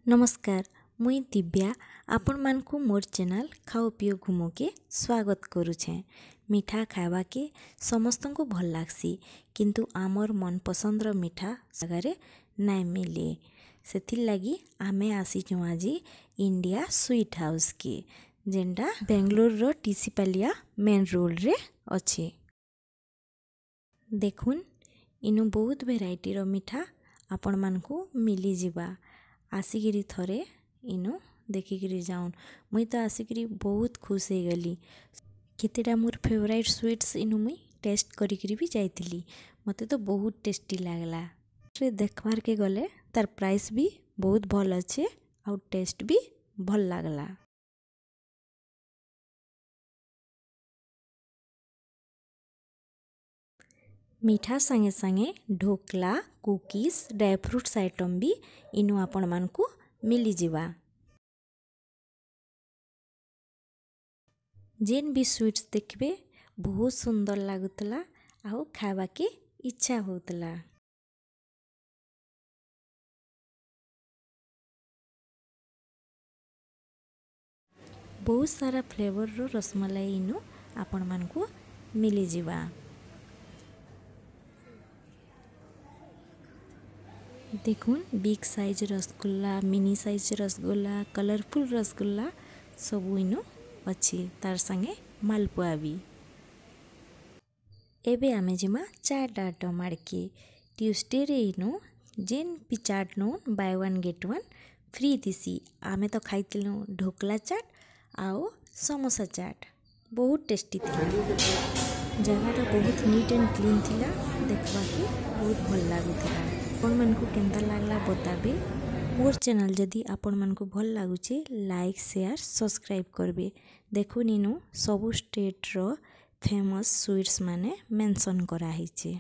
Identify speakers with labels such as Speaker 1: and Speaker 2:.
Speaker 1: नमस्कार मुई दिव्या आपण मानकु मोर चैनल खाओ पियो घुमो के स्वागत करुछे। मिठा खावा के समस्त को भल लागसी किंतु आमर मन पसंद मिठा जगार नाई मिले सेथिर लगी आमे आसीचु आज इंडिया स्वीट हाउस के जेनटा बेंगलोर रो टीसीपालिया मेन रोड रे अच्छे। देखुन इनु बहुत वेराइटी रो मिठा आपण मानकु मिली जिबा आसिकिरी थरे इनु देखिकिरी जाऊन। मुई तो आसिकिरी बहुत खुश हो गली। केतेटा मोर फेवरेट स्वीट्स इनु मुई टेस्ट करिकिरी भी जाइतिली। मते तो बहुत टेस्टी लागला। देखबार के गले तार प्राइस भी बहुत भल अच्छे और टेस्ट भी भल लागला। मिठा संगे संगे dhokla cookies dry fruits item भी इनु आपण मानकु मिली जिवा। जेन भी स्वीट्स देखबे बहुत सुंदर लागुतला आउ खावा के इच्छा होतला। बहुत सारा फ्लेवर रो रसमलाई इनु आपण मानकु मिली जिवा। देखुन big size rasgulla mini size rasgulla colourful rasgulla सबू इनु अच्छी तार संगे मालपुआ भी। एबे आमे जिमा चाट आइटम आड़के ट्यूसडे रे इनु जेन भी चाट नो buy one get one free दिसी। आमे तो खाइतिलु ढोकला चाट आओ समोसा चाट बहुत टेस्टी थिला। जगह बहुत नीट एंड क्लीन थिला देखबा के बहुत भल लागुथिला। आपण मानकु केंता लागला बताबे। मोर चैनल जदि आपण मानकु भल लागुचे लाइक शेयर सब्सक्राइब करबे। देखुन इनु सबु स्टेट रो फेमस स्वीट्स माने मेंशन करा हिचे।